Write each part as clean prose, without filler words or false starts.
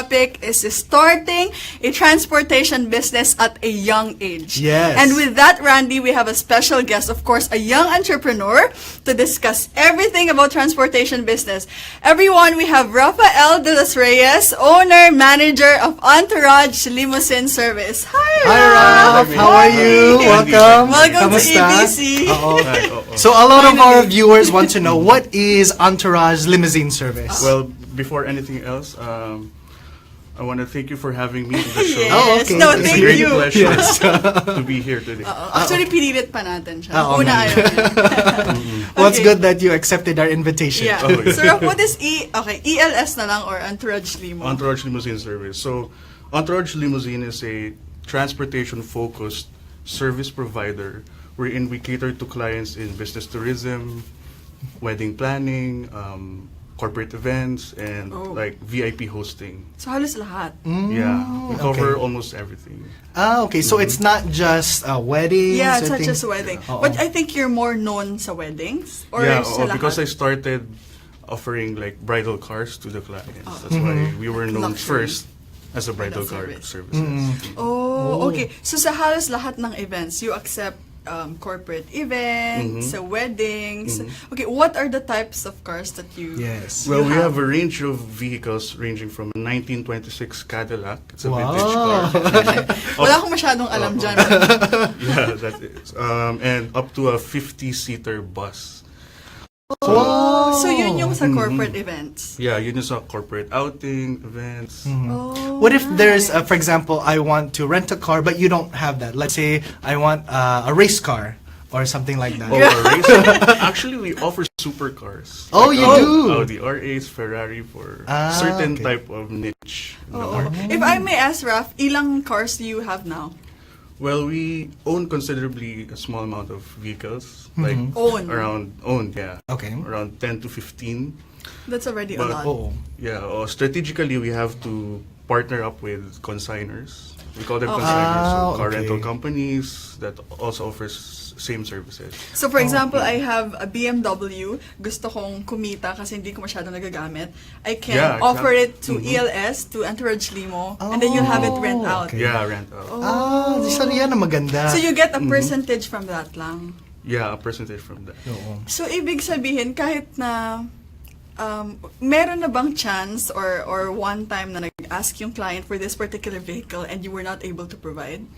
topic is starting a transportation business at a young age. Yes. And with that, Randy, we have a special guest, of course, a young entrepreneur to discuss everything about transportation business. Everyone, we have Rafael de los Reyes, owner, manager of Entourage Limousine Service. Hi, Ralph. How are you? Welcome. Welcome to Kamusta? EBC. So a lot of our viewers want to know, what is Entourage Limousine Service? Well, before anything else, I want to thank you for having me in the show. Yes. Oh, okay. No, It's thank a great you. pleasure to be here today. Actually, pinilit pa natin siya. Oo Una nga. ayaw niya. Well, it's Okay. good that you accepted our invitation. Yeah. Oh, yeah. So, Ralph, what is ELS na lang or Entourage Limo? Entourage Limousine Service. So, Entourage Limousine is a transportation-focused service provider wherein we cater to clients in business tourism, wedding planning, corporate events, and like VIP hosting. So, halos lahat. Yeah, we cover okay. almost everything. Okay. So it's not just weddings. Yeah, it's I not think- just wedding. Oo. But I think you're more known sa weddings? Or Yeah, sa lahat? because I started offering like bridal cars to the clients. That's why we were known Luxury. first as a bridal car service. services. Oh, okay. So, sa halos lahat ng events, you accept corporate events, sa weddings. Okay, what are the types of cars that you Yes. Well, we have? have a range of vehicles ranging from a 1926 Cadillac. It's a Wow. vintage car. Wala akong masyadong alam dyan. Yeah, that is. And up to a 50-seater bus. So, yun yung sa corporate events. Yeah, yun is a corporate outing, events. Oh, What if there's, nice. for example, I want to rent a car, but you don't have that? Let's say I want a race car or something like that. Oh, a racing. Actually, we offer supercars. Oh, you do? Audi R8s, Ferrari for Ah, certain okay. type of niche. in the Oo. market. If I may ask, Raf, ilang cars do you have now? Well, we own considerably a small amount of vehicles, like Owned, yeah, Okay. around 10 to 15. That's already a But- lot. Oh. Yeah, strategically we have to partner up with consigners. We call them Okay. consigners, so car okay. rental companies that also offers same services. So, for example, I have a BMW. Gusto kong kumita kasi hindi ko masyadong nagagamit. I can Yeah, offer exactly. it to ELS, to Entourage Limo, and then you'll have it rent out. okay. Yeah, rent out. Isa yan na maganda. So, you get a percentage from that lang. Yeah, a percentage from that. Oo. So, ibig sabihin, kahit na meron na bang chance or one time na nag-ask yung client for this particular vehicle and you were not able to provide?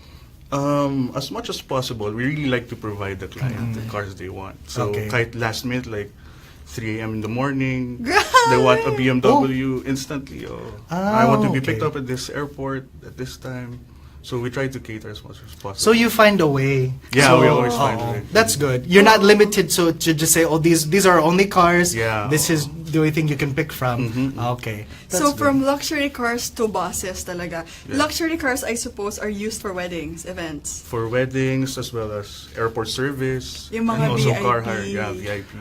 As much as possible, we really like to provide the client the cars they want. So, Okay. kahit last minute, like 3 a.m. in the morning, Grabe! they want a BMW instantly. I want to be picked okay. up at this airport at this time. So, we try to cater as much as possible. So you find a way. Yeah, So, we always find a oo. way. That's good. You're not limited to just say, oh, these are only cars. Yeah. This is the only thing you can pick from. Okay. So, That's from good. luxury cars to buses talaga. Yeah. Luxury cars, I suppose, are used for weddings, events. For weddings as well as airport service, Yung mga and also car VIP. hire, yeah, VIP.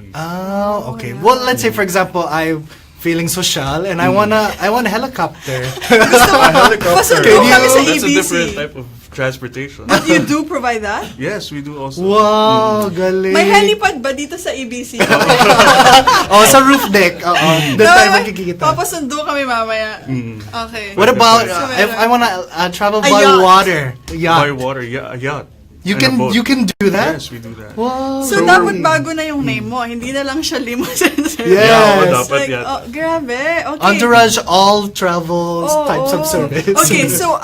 Okay. yeah. Well, let's say for example, I'm feeling social and I want a helicopter. Pasundo Can you- kami sa That's a EBC. different type of transportation. But you do provide that? Yes, we do also. Wow, galing. May helipad ba dito sa EBC? Oh, sa roof deck. Oo. Doon tayo magkikita. Papasundo kami mamaya. Okay. What about So, if I want to travel A by yacht. water? By Yeah. water, yeah, a yacht. You and a can boat. you can do that? Yes, we do that. Wow. So, dapat bago na yung name mo. Hindi na lang siya Limousine Service. Yes. Yeah, dapat Like, yan. oh, grabe. Okay. Entourage all travels Oh, types of oh. service. Okay, so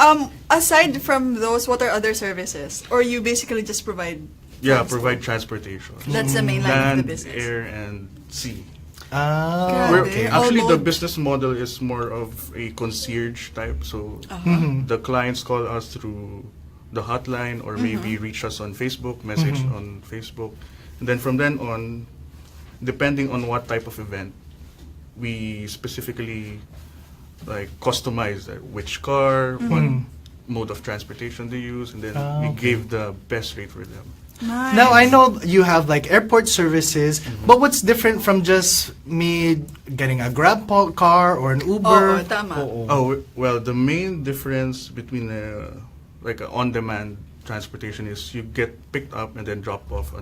aside from those, what are other services? Or you basically just provide? Yeah, transport? provide transportation. That's the main line of Land, the business. air, and sea. Ah, Grabe. okay. Actually, All the mode. business model is more of a concierge type. So the clients call us through the hotline or maybe reach us on Facebook, message on Facebook. And then from then on, depending on what type of event, we specifically like customize which car, what mode of transportation they use, and then we give the best rate for them. Nice. Now I know you have like airport services, but what's different from just me getting a Grab car or an Uber? Oo, tama. Oh, well, the main difference between like an on-demand transportation is you get picked up and then dropped off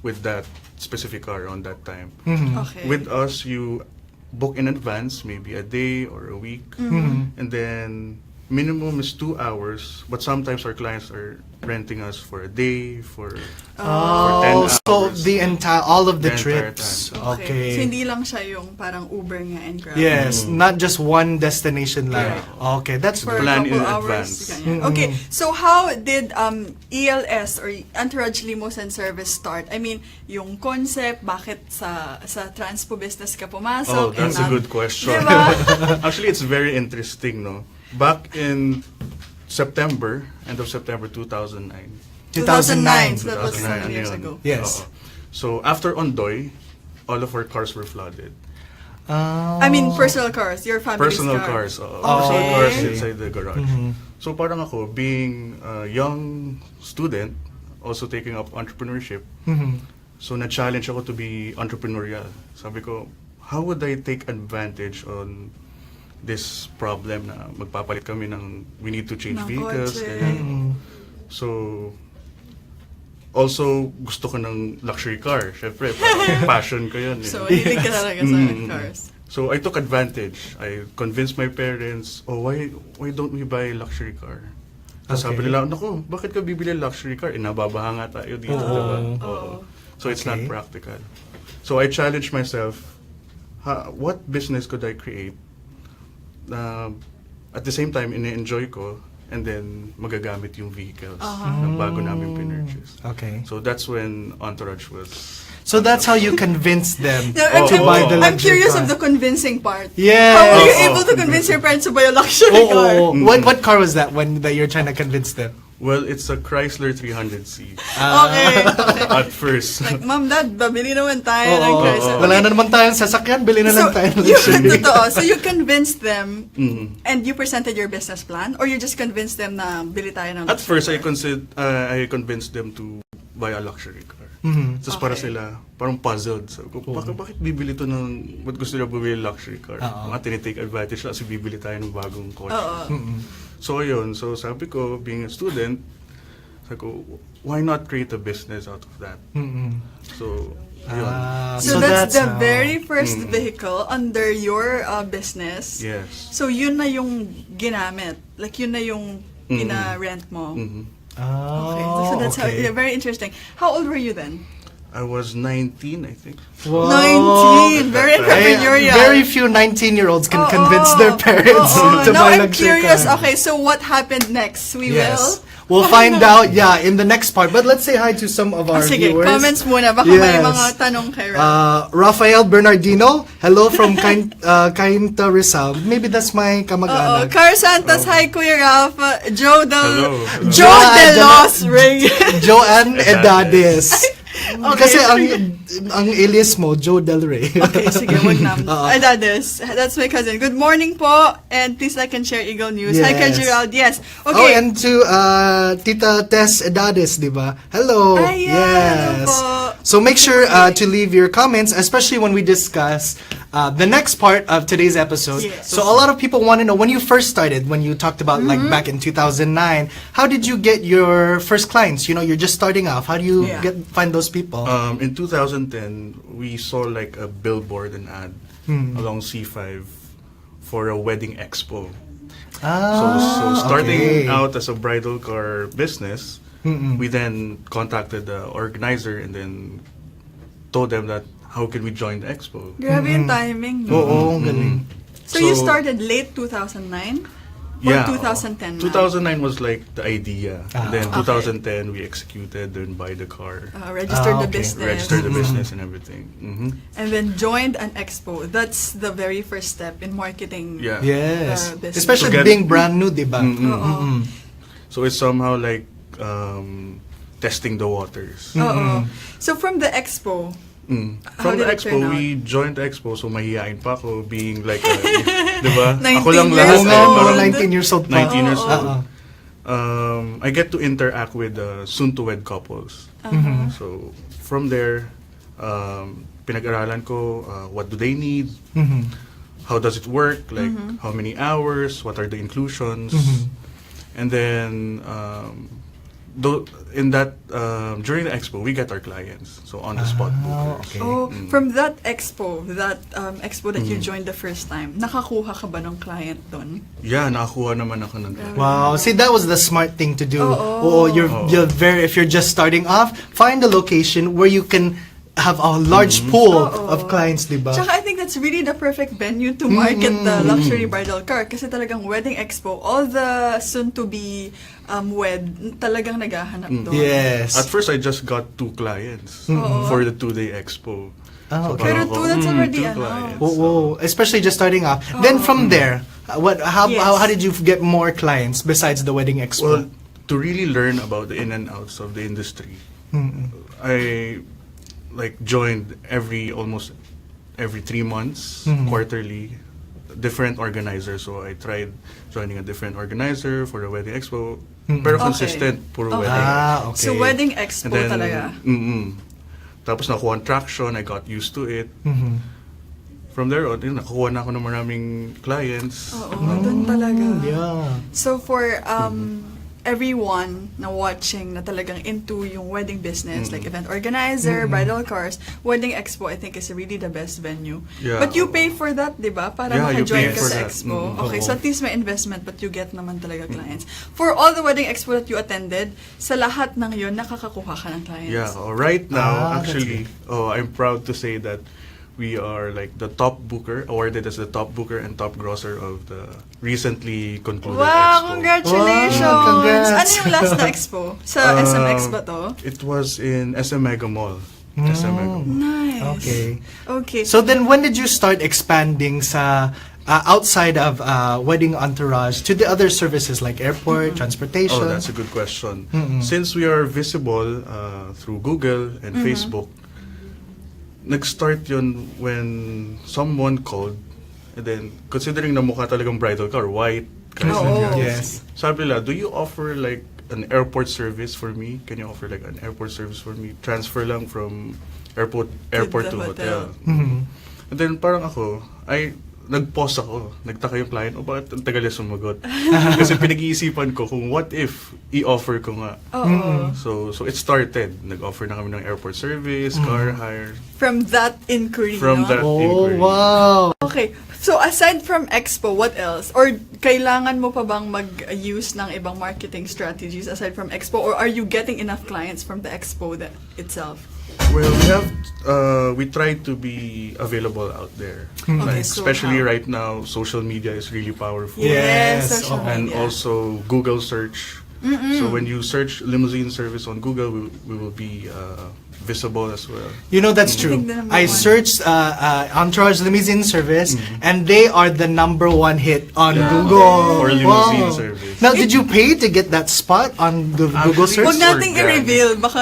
with that specific car on that time. Okay. With us, you book in advance, maybe a day or a week, and then minimum is 2 hours. But sometimes our clients are renting us for a day, for 10 so hours. the entire all of the The entire trips. time. Okay. So hindi lang siya yung parang Uber nga and Grab. Yes, not just one destination lang. Correct. Okay, that's For a Plan couple in hours. advance. ganyan. Okay, so how did ELS or Entourage Limousine Service start? I mean, yung concept, bakit sa transpo business ka pumasok? Oh, that's and a good question. Diba? Actually, it's very interesting, no? Back in September, end of September 2009. 2009. So that was 2009, 7 years yun. ago. Yes. Oo. So, after Ondoy, all of our cars were flooded. I mean, personal cars, your family's Personal car. cars. Oo. Oh, Personal cars okay. inside the garage. So, parang ako, being a young student, also taking up entrepreneurship, so na-challenge ako to be entrepreneurial. Sabi ko, how would I take advantage on this problem na magpapalit kami ng we need to change Ng vehicles. kotse. Ganyan. So, also, gusto ko ng luxury car. Syempre, parang passion ko yun. So, hilig ka talaga sa cars. So, I took advantage. I convinced my parents, why don't we buy a luxury car? Tapos sabi nila, naku, bakit ka bibili luxury car? Nababaha nga tayo dito, diba? Oo. So, it's not Okay. practical. So, I challenged myself, what business could I create at the same time, ine-enjoy ko, and then magagamit yung vehicles na bago namin pinurchase. Okay. So that's when Entourage was... So that's how you convinced them No, I'm, to buy the I'm luxury curious car. of the convincing part. Yes. How were you Oh, able to convince your parents to buy a luxury car? What car was that that you're trying to convince them? Well, it's a Chrysler 300C Okay. at first. Like, Mom, Dad, babili naman tayo ng Chrysler. Wala na naman tayong sasakyan, bili na lang tayo ng luxury. Totoo. So you convinced them and you presented your business plan, or you just convinced them na bili tayo ng At first, I convinced them to buy a luxury car. Tapos para Okay. sila, parang puzzled. So, bakit bibili to ng, ba't gusto nila bumili ng luxury car? Mga tinitake advantage lang kasi bibili tayo ng bagong kotse. So, yun. So, sabi ko, being a student, sabi ko, why not create a business out of that? So, yun. So that's the how- very first vehicle under your business. Yes. So yun na yung ginamit. Like yun na yung pina-rent mo. Okay. So that's how, yeah, very interesting. How old were you then? I was 19, I think. Wow. 19. Very entrepreneurial. Very few 19-year-olds can convince their parents to Now buy I'm luxury curious. car. Okay, so what happened next? We Yes. will. We'll find out, in the next part. But let's say hi to some of our Sige, viewers. comments muna. Baka may Yes. mga tanong kay Ralph. Rafael Bernardino, hello from Cainta Rizal. Maybe that's my kamag-anak. Car Santos, hi Kuya Ralph. Joe Hello. Joe delos, Reyes. Joanne Edades. Okay, Kasi sorry. ang alias mo, Joe Del Rey. Okay, sige, wag na. That's my cousin. Good morning po, and please like and share Eagle News. Hi, Kuya Yes. Gerald. Yes. Oh, Okay. and to Tita Tess Edades, di ba? Hello. Ay, yeah, hello po. So make sure to leave your comments, especially when we discuss the next part of today's episode. Yes. So a lot of people want to know, when you first started, when you talked about like back in 2009, how did you get your first clients? You know, you're just starting off. How do you find those people? In 2010, we saw like a billboard and ad along C5 for a wedding expo. So starting out as a bridal car business, we then contacted the organizer and then told them that how can we join the expo. Grabe yung timing. No? Oo, galing. So you So- started late 2009? Or 2010 na? 2009 was like the idea. And then Okay. 2010 we executed and buy the car, Registered the okay. business. registered the business and everything. And then joined an expo. That's the very first step in marketing. Yeah. Yes. business. Especially To get- being brand new, di ba? Oo. So it's somehow like testing the waters. Oo. So from the expo, How From did the it turn expo, out? we joined the expo, so mahihain pa ako being like, di ba? 19 Ako lang years lahat. Oo nga, old. mga 19 years old pa. 19 years Oo. old. I get to interact with soon-to-wed couples. So from there, pinag-aralan ko what do they need, how does it work, like how many hours, what are the inclusions, and then in that during the expo, we get our clients. So on the spot bookers. Okay. Oh, from that expo that you joined the first time, nakakuha ka ba ng client doon? Yeah, nakakuha naman ako ng client. Wow, see, that was the smart thing to do. Oo. You're very, if you're just starting off, find a location where you can have a large pool of clients, diba? Tsaka I think that's really the perfect venue to market the luxury bridal car kasi talagang wedding expo, all the soon-to-be wed, talagang naghahanap doon. Yes. At first, I just got 2 clients for the 2-day expo. Oh, okay. Pero 2, that's already 2 clients. Whoa, especially just starting off. Then from there, how did you get more clients besides the wedding expo? Well, to really learn about the in and outs of the industry, I joined almost every 3 months, quarterly, different organizers. So I tried joining a different organizer for the wedding expo, pero consistent, puro wedding. Okay. So wedding expo talaga. Tapos nakuha ang traction, I got used to it. From there on, nakuha na ako ng maraming clients. Doon talaga. Yeah. So for everyone na watching na talagang into yung wedding business, like event organizer, bridal cars, wedding expo I think is really the best venue. Yeah. But you pay for that, di ba? Para Yeah, you maka-join pay ka for sa that. expo. Okay, so at least may investment but you get naman talaga clients. For all the wedding expo that you attended, sa lahat ng yun, nakakakuha ka ng clients. Yeah, right now, that's actually, I'm proud to say that we are like the top booker, awarded as the top booker and top grosser of the recently concluded Wow, expo. congratulations! Wow, congrats. Ano yung last na expo? Sa SMX ba to? It was in SM Mega Mall. SM Mega Mall. Nice. Okay. So then when did you start expanding sa outside of wedding entourage to the other services like airport, transportation? Oh, that's a good question. Since we are visible through Google and Facebook, nag-start yun when someone called, and then considering na mukha talagang bridal car, white, Yes. sabi nila, do you offer like an airport service for me? Can you offer like an airport service for me? Transfer lang from airport the to hotel. hotel. And then parang ako, nag-pause ako. Nagtaka yung client, bakit ang tagal niya sumagot? Kasi pinag-iisipan ko kung what if i-offer ko nga. So it started. Nag-offer na kami ng airport service, car hire. From that inquiry, From no? that Oh, inquiry. wow. Okay. So aside from expo, what else? Or kailangan mo pa bang mag-use ng ibang marketing strategies aside from expo? Or are you getting enough clients from the expo itself? Well, we try to be available out there. Okay, Like, so especially how? right now, social media is really powerful. Yes, social And media. also Google search. So when you search limousine service on Google, we will be visible as well. You know, that's true. think the number I one. searched Entourage Limousine Service, and they are the #1 hit on Google. For limousine service. Now, did you pay to get that spot on the Google Actually, search? Huwag nating organic. i-reveal, baka...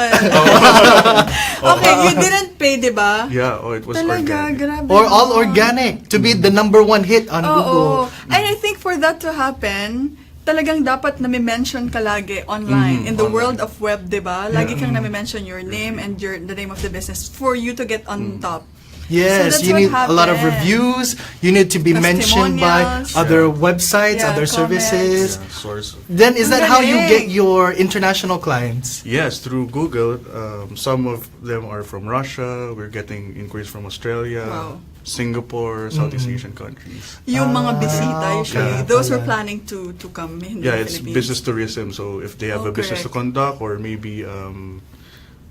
Okay, you didn't pay, di ba? Yeah, it was Talaga, organic. grabe. Or all naman. organic to be the #1 hit on Google. And I think for that to happen, talagang dapat nami-mention ka lagi online in the online. world of web, 'di ba? Lagi kang nami-mention your name and the name of the business for you to get on top. Yes, that's you what need a lot of happened. reviews. You need to be mentioned by Testimonials. other websites, Yeah, other comments. services. Yeah, source. Then is that Ang how you galing. get your international clients? Yes, through Google. Some of them are from Russia. We're getting inquiries from Australia, Wow. Singapore, Southeast Asian countries. Yung mga bisita usually, yeah. those who are Pala. planning to come in the Yeah, it's Philippines. business tourism. So if they have Oh, a business to correct. conduct, or maybe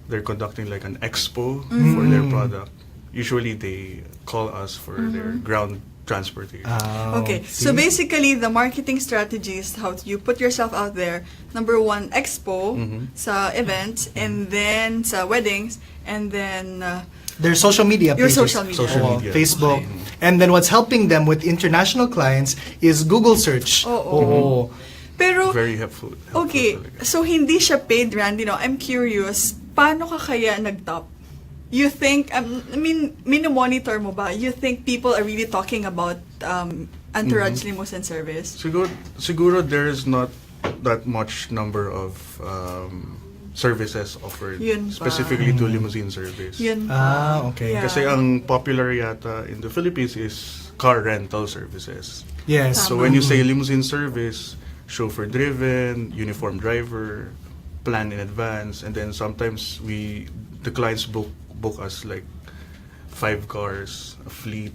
they're conducting like an expo for their product, usually they call us for their ground transportation. Okay, see? so basically, the marketing strategy is how you put yourself out there. Number one, expo sa events, and then sa weddings, and then Their social media your pages. social media. Social Oh, media. Facebook. Okay. And then what's helping them with international clients is Google search. Oo. Pero, Very helpful. okay, talaga. so hindi siya paid, Randy, no? I'm curious, paano ka kaya nag-top? You think, I mean, mini-monitor mo ba? You think people are really talking about Entourage Limousine Service? Siguro there's not that much number of services offered Yun pa. specifically to limousine service. Yun pa. Okay. Yeah. Kasi ang popular yata in the Philippines is car rental services. Yes. So when you say limousine service, chauffeur driven, uniform driver, plan in advance, and then sometimes the clients book us like 5 cars, a fleet.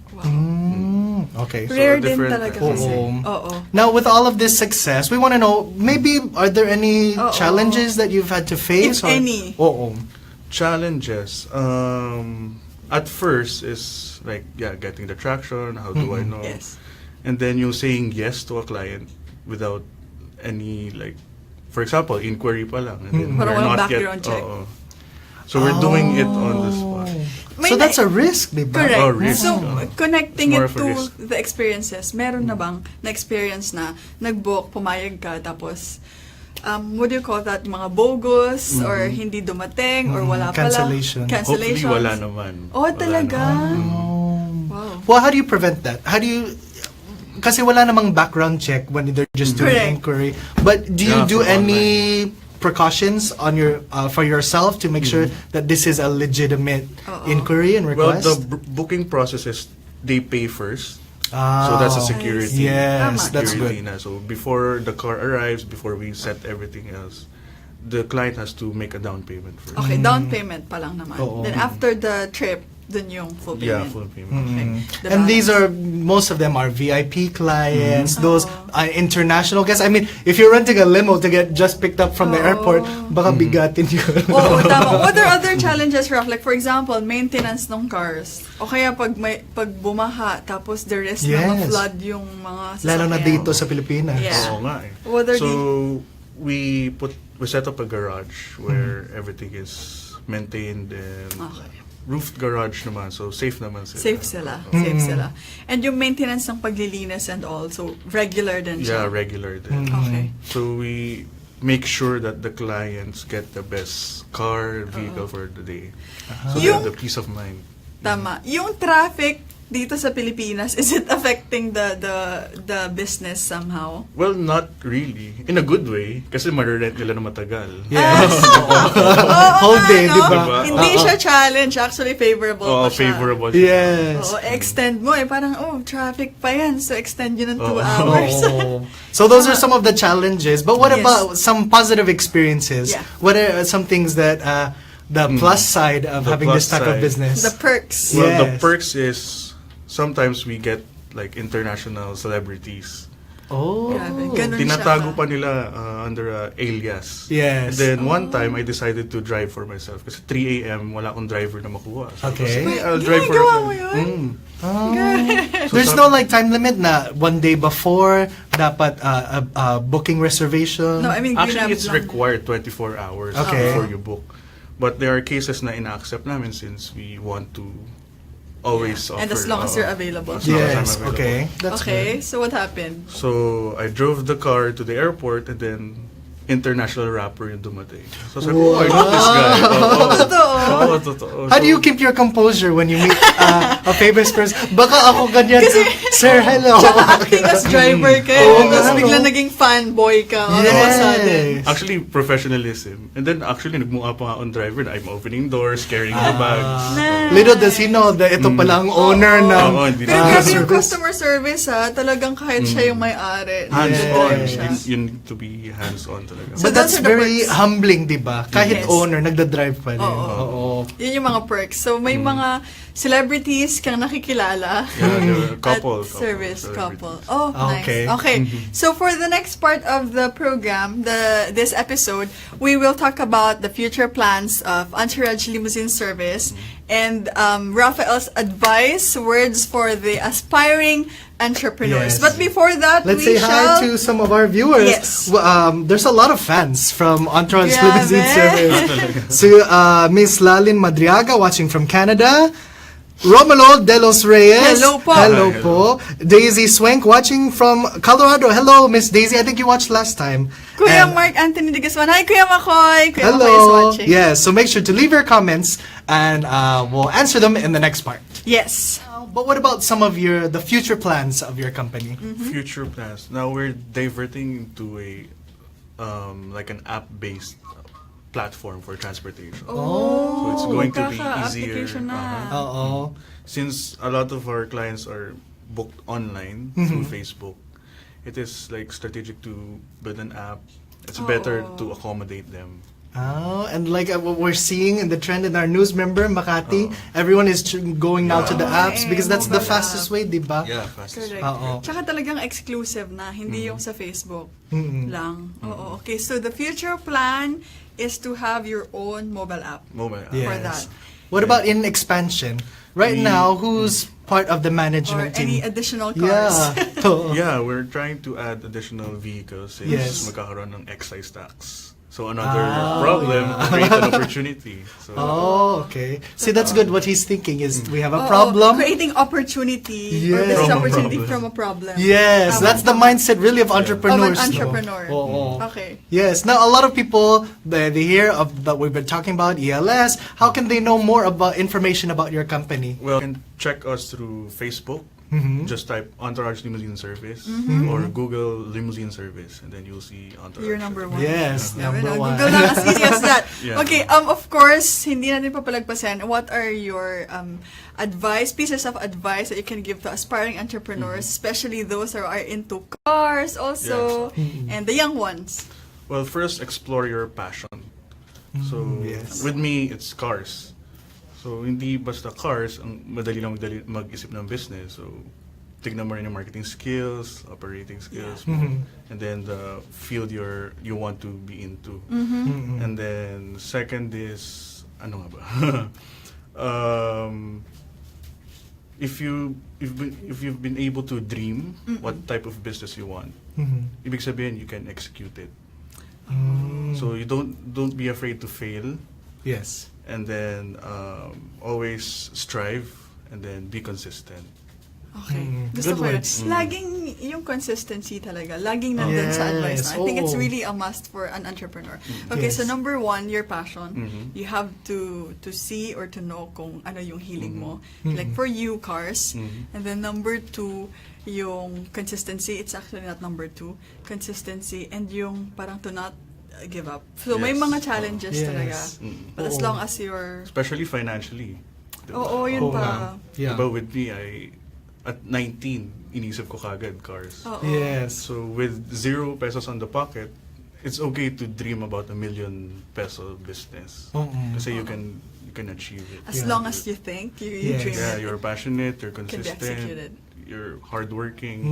Okay. Rare din different talaga kinds. kasi. Oo. Now, with all of this success, we want to know, maybe, are there any challenges that you've had to face? If any. Oo. Challenges. At first is like, getting the traction. How do I know? Yes. And then you saying yes to a client without any, like, for example, inquiry pa lang. And then Parang we're walang not background check. So we're doing it on the spot. So that's a risk, di ba? Correct. Oh, risk. So, connecting It's more it of a to risk. the experiences, meron na bang na-experience na nag-book, pumayag ka, tapos, what do you call that, mga bogus, or hindi dumating, or wala pala? Cancellation. Hopefully wala naman. Oh, Wala talaga? naman. Wow. Well, how do you prevent that? How do you... Kasi wala namang background check when they're just doing Correct. inquiry. But do you Yeah, do for any precautions on your for yourself to make sure that this is a legitimate inquiry and Well, request? the booking process is they pay first. So that's a security. Yes, Tama. that's security good. na. So before the car arrives, before we set everything else, the client has to make a down payment first. Okay, down payment pa lang naman. Oo. Then after the trip, dun yung full payment. Yeah, full payment. Okay. The And these balance. are, most of them are VIP clients, those international guests. I mean, if you're renting a limo to get just picked up from the airport, baka bigatin yun. Oo, tama. What are other challenges, Raf? Like, for example, maintenance ng cars. O kaya pag bumaha, tapos the risk na Yes. ma-flood yung mga sasakyan. Lalo na dito sa Pilipinas. Yeah. Oo nga eh. What are So we set up a garage where everything is maintained and Okay. roofed garage naman, so safe naman sila. Safe sila. Safe sila. And yung maintenance ng paglilinis and all, so regular din Yeah, siya. regular din. Okay. So we make sure that the clients get the best vehicle for the day. So they have the peace of mind. Tama. Yung traffic dito sa Pilipinas, is it affecting the business somehow? Well, not really. In a good way. Kasi marerent nila na matagal. Yes. Whole day, di ba? Hindi siya challenge. Actually, favorable Oo, pa siya. favorable siya. Yes. Oo, extend mo eh. Parang, traffic pa yan. So, extend yun ng 2 hours. Oh. So those are some of the challenges. But what Yes. about some positive experiences? Yeah. What are some things that the plus side of The having this plus type of side. business? The perks. Well, the Yes. perks is sometimes we get like international celebrities. Oh. Grabe, ganun Tinatago siya. pa nila under alias. Yes. And then one time I decided to drive for myself kasi 3 a.m. wala akong driver na makuha. So, Okay. sige, I'll drive for Ginagawa mo yun? There's no like time limit na one day before dapat booking reservation. No, I mean, Actually, Grab it's lang. required 24 hours Okay. before you book. But there are cases na ina-accept namin since we want to always offer. And as long as you're available. as long as I'm Yes. available. Okay. That's Okay, good. so what happened? So, I drove the car to the airport and then international rapper yung dumating. So, sabi Wow. ko, I know this guy. Totoo. Oo, totoo. How do you keep your composure when you meet a famous person? Baka ako ganyan. Sir, hello. Tsaka acting as driver ka. Oo Tapos nga, bigla no? naging fanboy ka. All of a sudden. Yes. Actually, professionalism. And then, actually, nagmukha pa nga on driver na I'm opening doors, carrying the bags. Little does he know that ito pala ang owner ng Oo, hindi Pero na- grabe yung service. customer service ha. Talagang kahit siya yung may-ari. Hands-on. nandun siya. You need to be hands-on talaga. So But those that's are the very perks. humbling, di ba? Kahit Yes. owner, nagda-drive pa rin. Oo. Oo. Yun yung mga perks. So may mga celebrities kang nakikilala. Yeah, the couple. At service celebrities. couple. Oh, Okay. nice. Okay. So for the next part of the program, this episode, we will talk about the future plans of Entourage Limousine Service and Rafael's advice, words for the aspiring entrepreneurs. Yes. But before that, Let's we say shall... hi to some of our viewers. Yes. There's a lot of fans from Entourage Grabe. Limousine Service. So, Miss Lalin Madriaga watching from Canada. Romulo delos Reyes. Hello po. Hello Hi, po. Daisy Swank watching from Colorado. Hello, Miss Daisy. I think you watched last time. Kuya And- Mark Anthony de Guzman. Hi, Kuya Makoy. Kuya Makoy is Hello. watching. Yes, so make sure to leave your comments and we'll answer them in the next part. Yes. But what about some of the future plans of your company? Future plans. Now we're diverting into a like an app-based platform for transportation. So it's going to be easier. Application na. Oo. Since a lot of our clients are booked online through Facebook, it is like strategic to build an app. It's better to accommodate them. Oh, and like what we're seeing in the trend in our news member, Makati, everyone is going now to the apps because that's the fastest way, di ba? Yeah, fastest. Correct. Oo. Tsaka talagang exclusive na, hindi yung sa Facebook lang. Oo, okay. So the future plan is to have your own mobile app. Mobile app. For that. What about in expansion? Right now, who's part of the Or management any team? additional cars. Yeah. Oo. Yeah, we're trying to add additional vehicles since Yes. magkakaroon ng excise tax. So another problem create an opportunity. So Oh, okay. See, that's good. What he's thinking is we have a Oo, problem. creating opportunity or Yes. business From a opportunity problem. from a problem. Yes, Tama. that's the mindset really of entrepreneurs. Of an no? entrepreneur. Oo. Okay. Yes. Now, a lot of people they hear of that we've been talking about ELS. How can they know more about information about your company? well, you can check us through Facebook. Just type Entourage Limousine Service or Google Limousine Service, and then you'll see Entourage. You're number one. Yes, Yeah, number one. Google lang, as easy as that. Yeah. Okay, of course, hindi natin papalagpasan. What are your pieces of advice that you can give to aspiring entrepreneurs, especially those who are into cars also, and the young ones? Well, first explore your passion. So yes. with me, it's cars. So hindi basta cars ang madali mag-isip ng business. So tignan mo rin yung marketing skills, operating skills, and then the field you want to be into. And then second is ano nga ba? If you've been able to dream what type of business you want, ibig sabihin you can execute it. So you don't be afraid to fail. Yes. And then always strive and then be consistent. Okay. Gusto Good ko yun. words. Laging yung consistency talaga. Laging nandun sa advice. Yes. I think it's Oo. really a must for an entrepreneur. Okay, Yes. so number one, your passion. You have to see or to know kung ano yung hiling mo. Like for you, cars. And then number two, yung consistency. It's actually not number two. Consistency and yung parang to not give up. So may Yes. mga challenges Yes. talaga. But as Oo. long as you're... Especially financially. Diba? Oo, yun Oo pa. nga. Yeah. Diba with me, at 19, inisip ko kagad cars. Oo. Yes. So with 0 pesos on the pocket, it's okay to dream about a *1 million peso business. Kasi you can achieve it. As long as you think, you Yes. dream Yeah, it. you're passionate, you're Can be executed. consistent, you're hardworking,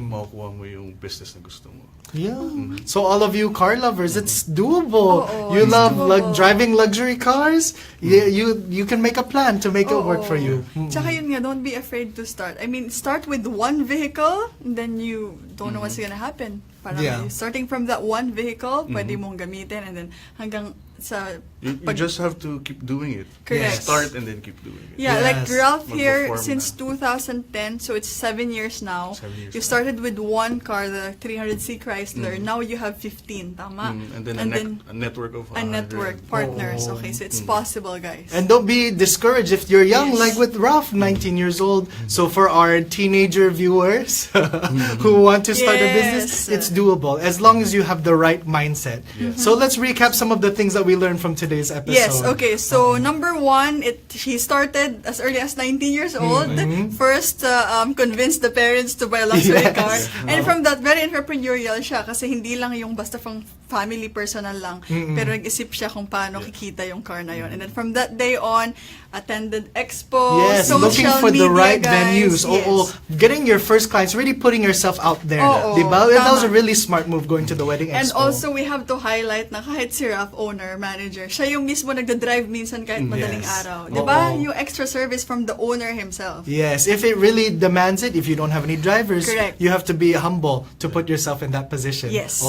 makukuha mo yung business na gusto mo. Yeah. So all of you car lovers, it's doable. Oo, You it's love doable. driving luxury cars. You can make a plan to make it work for you. Tsaka yun nga, don't be afraid to start. I mean, start with one vehicle, and then you don't know what's gonna happen. Parang Yeah. starting from that one vehicle, pwede mong gamitin, and then hanggang sa... You just have to keep doing it. Correct. Start and then keep doing it. Yeah, like Yes. Ralph here, Magpo-form since na. 2010, so it's 7 years now. 7 years You now. started with one car, the 300C Chrysler. Now you have 15, tama? And then a network of a 100. network, partners. Oh. Okay, so it's possible, guys. And don't be discouraged if you're young, Yes. like with Ralph, 19 years old. So for our teenager viewers who want to start a business, Yes. it's doable as long as you have the right mindset. So let's recap some of the things that we learned from today's episode. Yes, okay. So, number one, he started as early as 19 years old. First, convinced the parents to buy a luxury Yes. car. And from that, very entrepreneurial siya kasi hindi lang yung basta pang family personal lang. Pero nag-isip siya kung paano kikita yung car na yun. And then from that day on, attended expo, Yes, social looking for media, the right guys. venues. Yes. Getting your first clients, really putting yourself out there. Oo, Diba? That was a tama. really smart move going to the wedding And expo. also, we have to highlight na kahit si Raf, owner, manager, siya yung mismo nagda-drive minsan kahit madaling Yes. araw. Diba? Oo. Yung extra service from the owner himself. Yes, if it really demands it, if you don't have any drivers, Correct. you have to be humble to put yourself in that position. Yes.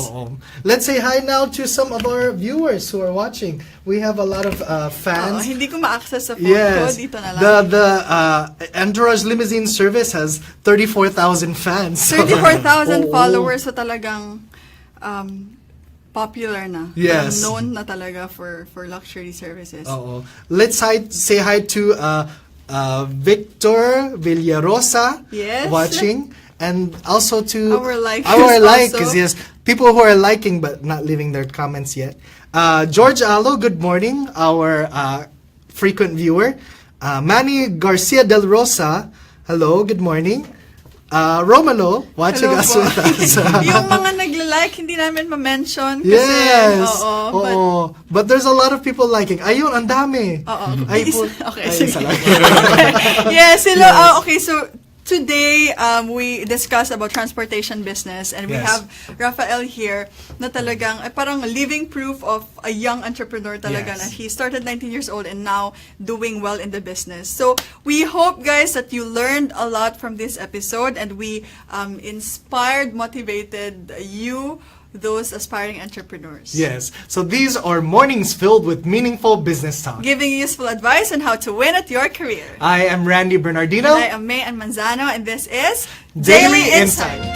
Let's say hi now to some of our viewers who are watching. We have a lot of fans. Hindi ko ma-access sa phone ko, Yes, dito na lang. the Entourage Limousine Service has 34,000 fans. 34,000 Oo. followers, so talagang popular na. Yes. Known na talaga for luxury services. Oo. Let's say hi to Victor Villarosa Yes. watching. And also to Our likers our likers, also. yes, people who are liking but not leaving their comments yet. George Alo, good morning, our frequent viewer. Manny Garcia del Rosa, hello, good morning. Romalo watching Hello us po. with us. Yung mga nagla-like, hindi namin ma-mention. Kasi, Yes. oo. But there's a lot of people liking. Ayun, ang dami. Oo. Ay, Okay, ay, sige. isa lang. Yes, hello. Yes. Okay, so today we discuss about transportation business, and we Yes. have Rafael here na talagang parang living proof of a young entrepreneur talaga. Yes. Na he started 19 years old and now doing well in the business. So we hope, guys, that you learned a lot from this episode, and we inspired, motivated you, those aspiring entrepreneurs. Yes. So these are mornings filled with meaningful business talk. Giving you useful advice on how to win at your career. I am Randy Bernardino. And I am May Manzano, and this is Daily Insight.